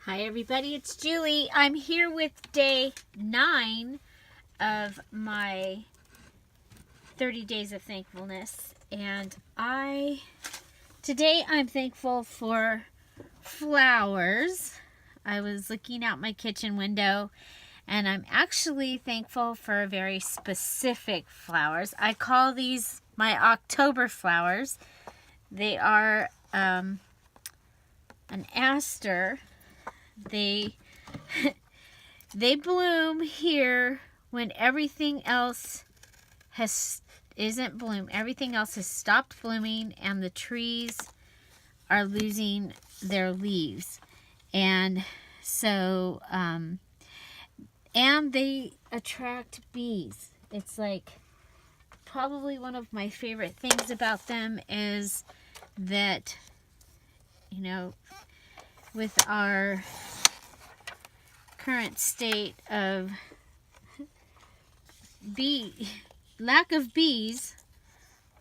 Hi everybody, it's Julie. I'm here with day 9 of my 30 days of thankfulness, and today I'm thankful for flowers. I was looking out my kitchen window and I'm actually thankful for very specific flowers. I call these my October flowers. They are an aster. They bloom here when everything else isn't bloom. Everything else has stopped blooming and the trees are losing their leaves. And so and they attract bees. It's like probably one of my favorite things about them is that, you know, with our current state of lack of bees,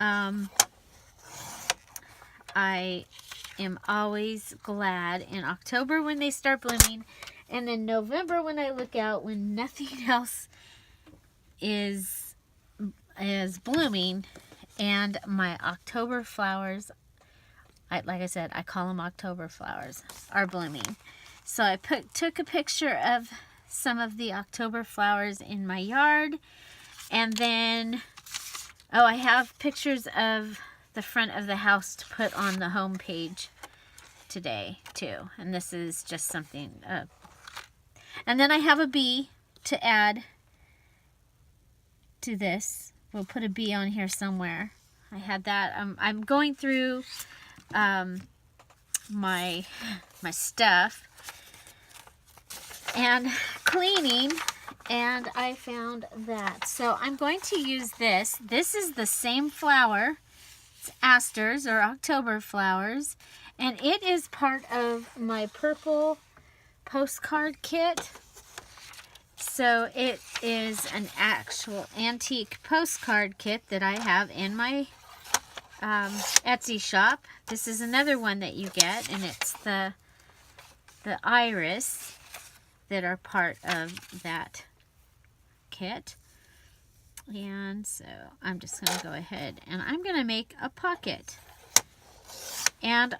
I am always glad in October when they start blooming, and in November when I look out when nothing else is blooming, and my October flowers, like I said, I call them October flowers, are blooming. So I took a picture of some of the October flowers in my yard, and then, I have pictures of the front of the house to put on the home page today too. And this is just something, and then I have a bee to add to this. We'll put a bee on here somewhere. I had that. I'm going through my stuff and cleaning, and I found that. So I'm going to use this. This is the same flower. It's asters or October flowers, and it is part of my purple postcard kit. So it is an actual antique postcard kit that I have in my Etsy shop. This is another one that you get, and it's the iris that are part of that kit. And so I'm just going to go ahead and I'm going to make a pocket. And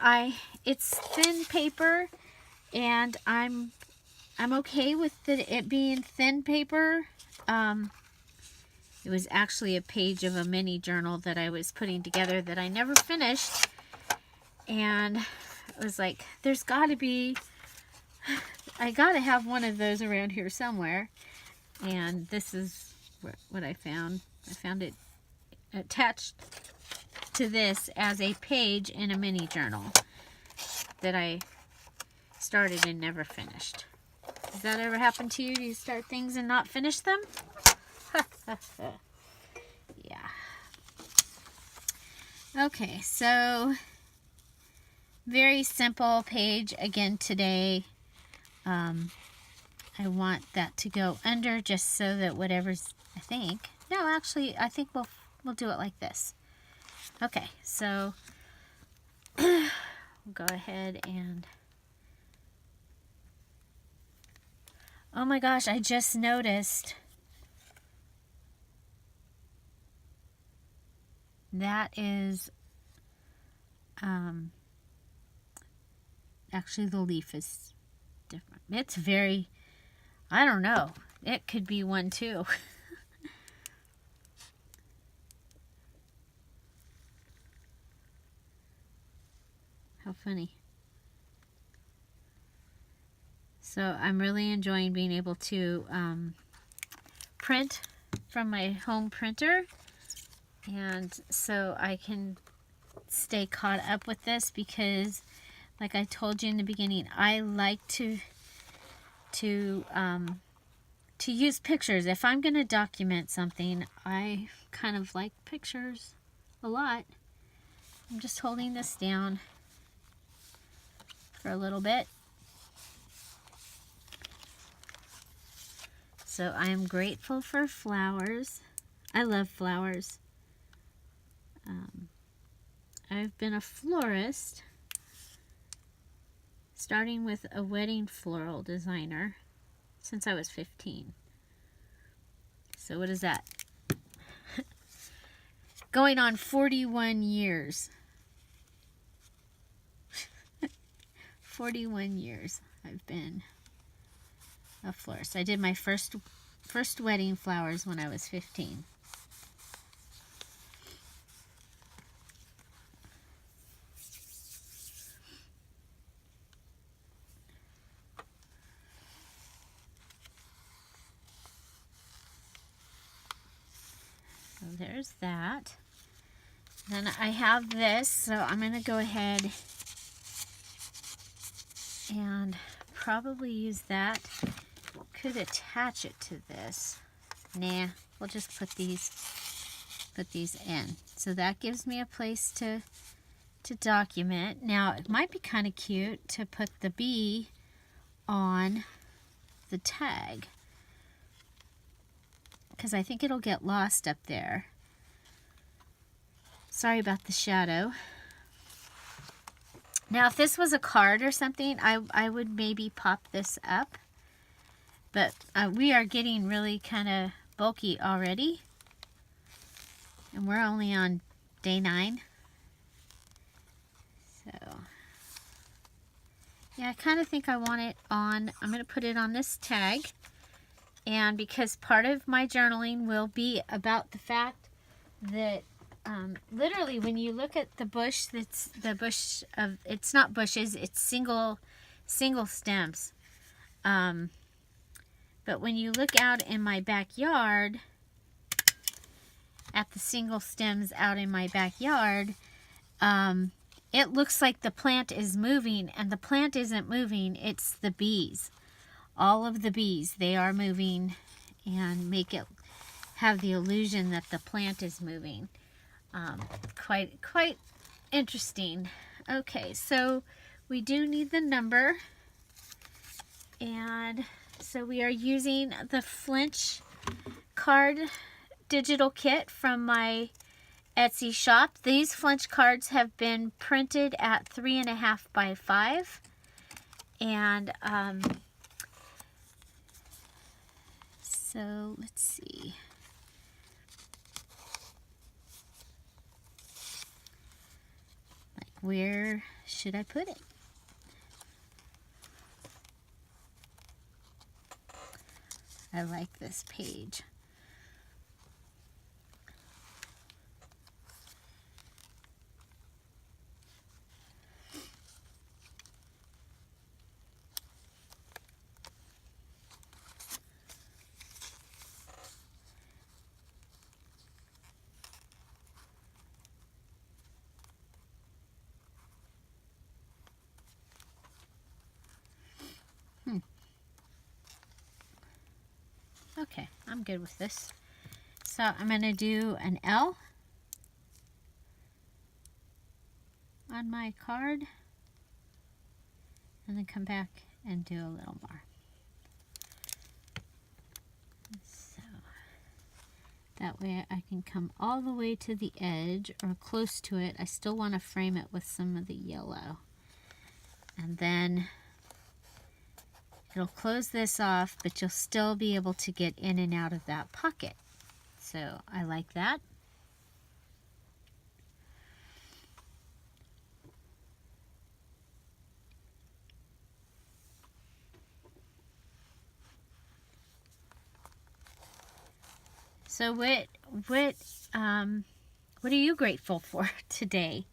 it's thin paper, and I'm okay with it being thin paper. It was actually a page of a mini journal that I was putting together that I never finished. And it was like, I gotta have one of those around here somewhere. And this is what I found. I found it attached to this as a page in a mini journal that I started and never finished. Does that ever happen to you? Do you start things and not finish them? Yeah. Okay, so very simple page again today. I want that to go under just so that whatever's, I think we'll do it like this. Okay, so we'll go ahead and, oh my gosh, I just noticed that is, actually the leaf is different. It's very, I don't know, it could be one too. How funny. So I'm really enjoying being able to print from my home printer, and so I can stay caught up with this because, like I told you in the beginning, I like to use pictures. If I'm going to document something, I kind of like pictures a lot. I'm just holding this down for a little bit. So I am grateful for flowers. I love flowers. I've been a florist starting with a wedding floral designer since I was 15. So what is that? Going on 41 years. 41 years I've been a florist. I did my first wedding flowers when I was 15. So there's that. Then I have this, so I'm going to go ahead and probably use that. Could attach it to this. Nah, we'll just put these in. So that gives me a place to document. Now, it might be kind of cute to put the bee on the tag, because I think it'll get lost up there. Sorry about the shadow. Now, if this was a card or something, I would maybe pop this up. But we are getting really kind of bulky already. And we're only on day 9. So, yeah, I kind of think I want it on, I'm going to put it on this tag. And because part of my journaling will be about the fact that literally when you look at the bush, that's the bush of, it's not bushes, it's single stems. But when you look out in my backyard, at the single stems out in my backyard, it looks like the plant is moving, and the plant isn't moving, it's the bees. All of the bees, they are moving and make it have the illusion that the plant is moving. Quite interesting. Okay, so we do need the number, and so we are using the Flinch card digital kit from my Etsy shop. These Flinch cards have been printed at 3.5 by 5, and so let's see. Like, where should I put it? I like this page. Okay, I'm good with this. So I'm going to do an L on my card, and then come back and do a little more. So that way I can come all the way to the edge or close to it. I still want to frame it with some of the yellow. And then it'll close this off, but you'll still be able to get in and out of that pocket. So I like that. So what are you grateful for today?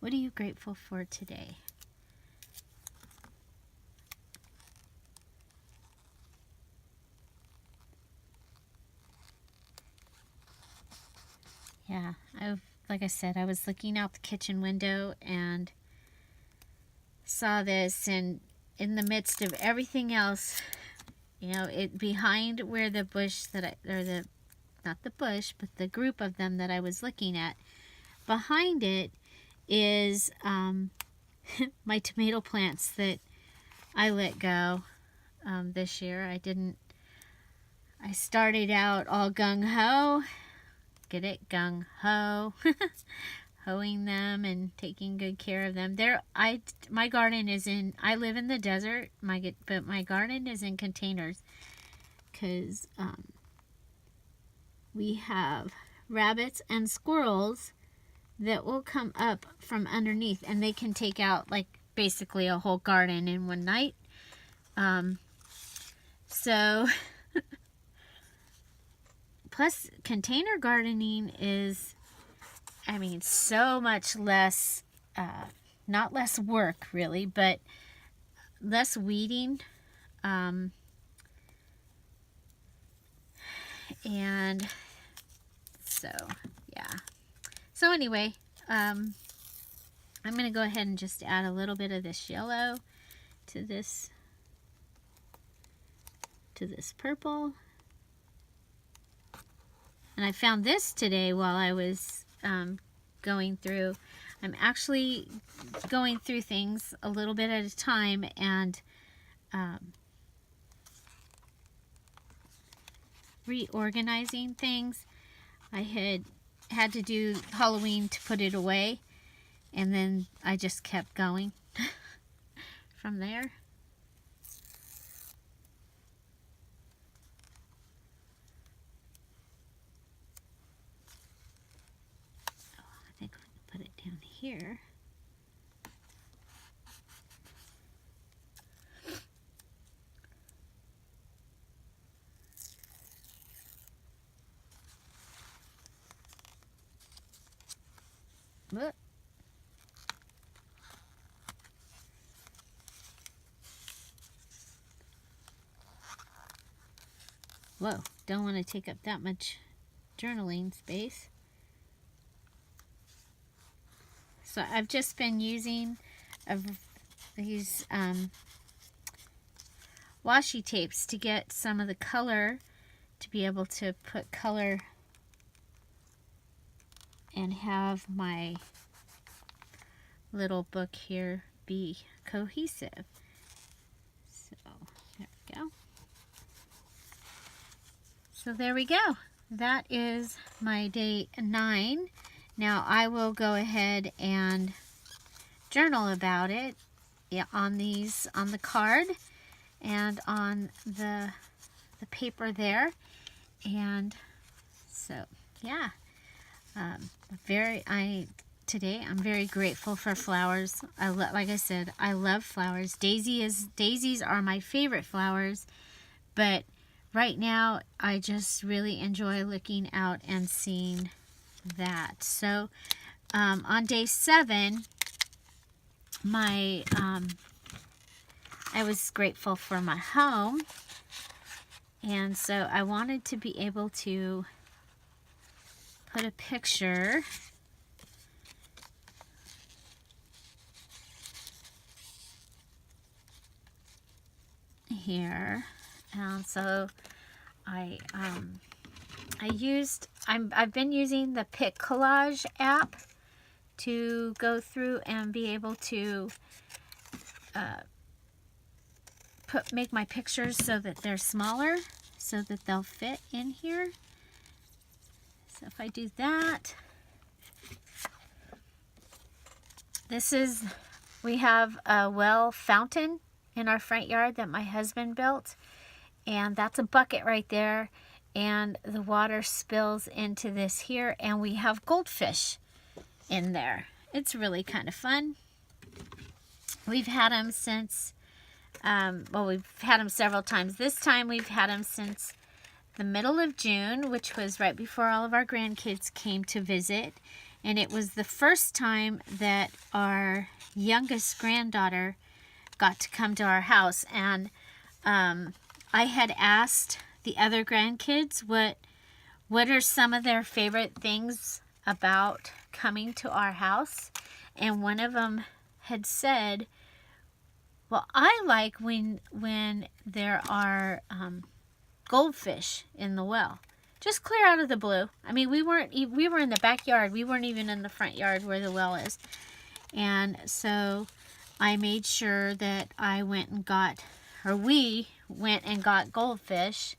What are you grateful for today? Yeah, like I said, I was looking out the kitchen window and saw this, and in the midst of everything else, you know, it behind where the bush not the bush, but the group of them that I was looking at, behind it is my tomato plants that I let go this year. I started out all gung-ho. Get it? Gung-ho. hoeing them and taking good care of them. My garden is in, I live in the desert, but my garden is in containers because we have rabbits and squirrels that will come up from underneath, and they can take out like basically a whole garden in one night. So plus container gardening is, I mean, so much less, not less work really, but less weeding. And so, yeah. So anyway, I'm going to go ahead and just add a little bit of this yellow to this purple. And I found this today while I was going through. I'm actually going through things a little bit at a time, and reorganizing things. I had to do Halloween to put it away, and then I just kept going from there. I think I can put it down here. Look. Whoa, don't want to take up that much journaling space. So I've just been using these washi tapes to get some of the color, to be able to put color and have my little book here be cohesive. So there we go. So there we go. That is my day 9. Now I will go ahead and journal about it on the card and on the paper there. And so yeah, today I'm very grateful for flowers. Like I said, I love flowers. Daisies are my favorite flowers, but right now I just really enjoy looking out and seeing that. So on day 7, I was grateful for my home, and so I wanted to be able to put a picture here. And so I've been using the Pic Collage app to go through and be able to make my pictures so that they're smaller, so that they'll fit in here. So if I do that, we have a well fountain in our front yard that my husband built, and that's a bucket right there, and the water spills into this here, and we have goldfish in there. It's really kind of fun. We've had them since, we've had them several times. This time we've had them since the middle of June, which was right before all of our grandkids came to visit. And it was the first time that our youngest granddaughter got to come to our house. And I had asked the other grandkids what are some of their favorite things about coming to our house. And one of them had said, well, I like when there are goldfish in the well. Just clear out of the blue. I mean, we were in the backyard. We weren't even in the front yard where the well is. And so I made sure that we went and got goldfish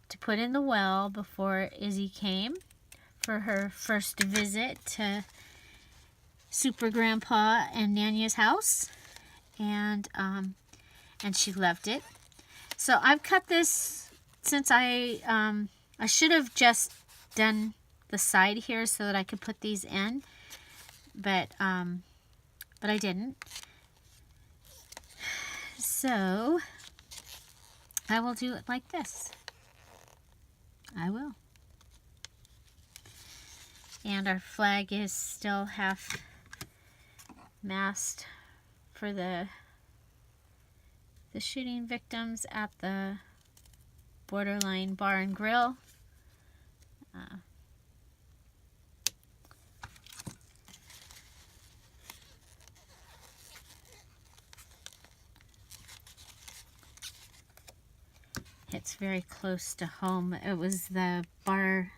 to put in the well before Izzy came for her first visit to Super Grandpa and Nanya's house, and she loved it. So I've cut this since I should have just done the side here so that I could put these in, but I didn't. So I will do it like this. I will. And our flag is still half mast for the shooting victims at the Borderline Bar and Grill. It's very close to home. It was the bar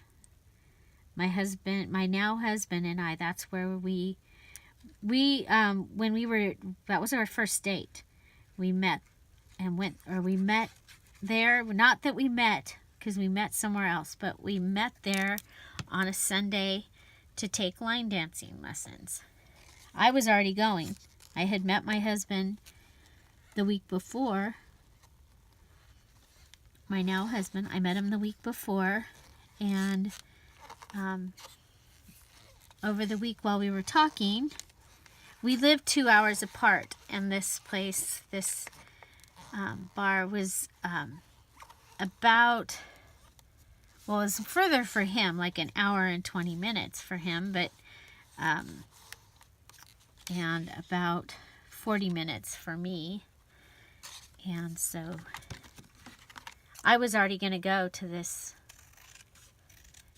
my now husband and I, that's where when we were, that was our first date. We met and we met there. Not that we met, because we met somewhere else, but we met there on a Sunday to take line dancing lessons. I was already going. I had met my husband the week before. My now husband, I met him the week before, and over the week while we were talking, we lived 2 hours apart, and this place, this bar was about, well, it was further for him, like an hour and 20 minutes for him, but and about 40 minutes for me. And so I was already going to go to this.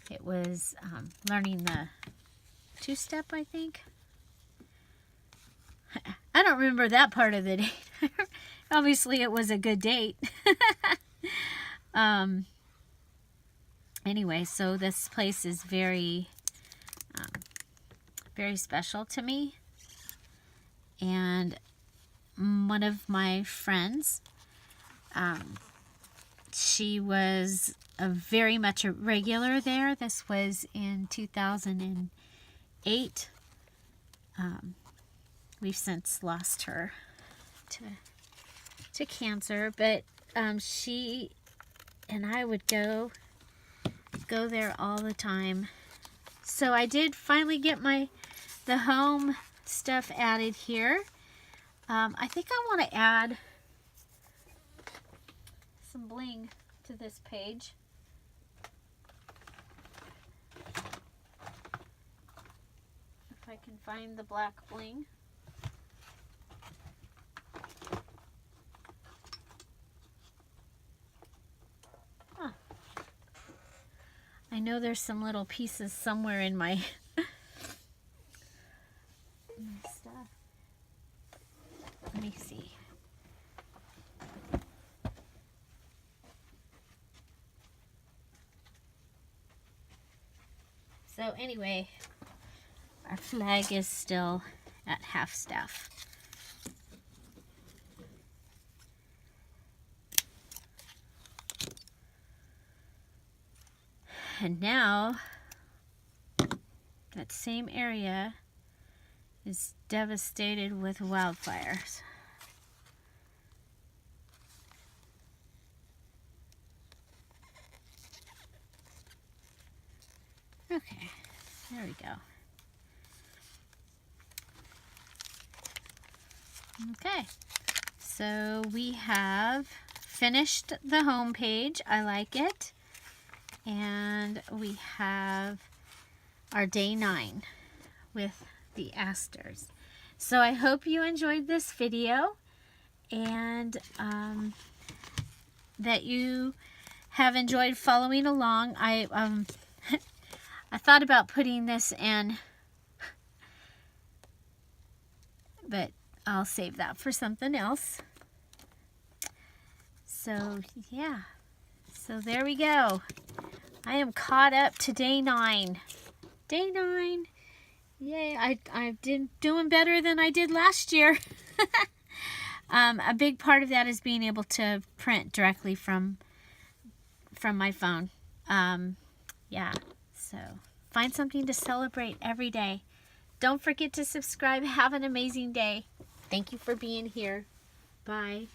It was learning the two-step, I think. I don't remember that part of the date. Obviously, it was a good date. Anyway, so this place is very, very special to me. And one of my friends, she was very much a regular there. This was in 2008. We've since lost her to cancer, but she and I would go there all the time. So I did finally get the home stuff added here. I think I want to add some bling to this page. If I can find the black bling. Huh. I know there's some little pieces somewhere in my stuff. Let me see. So anyway, our flag is still at half staff. And now that same area is devastated with wildfires. Okay, there we go. Okay, so we have finished the home page. I like it. And we have our day 9 with the asters. So I hope you enjoyed this video, and that you have enjoyed following along. I thought about putting this in, but I'll save that for something else. So yeah, so there we go. I am caught up to day 9. Day 9. Yay, I'm doing better than I did last year. A big part of that is being able to print directly from my phone. Yeah, so find something to celebrate every day. Don't forget to subscribe. Have an amazing day. Thank you for being here. Bye.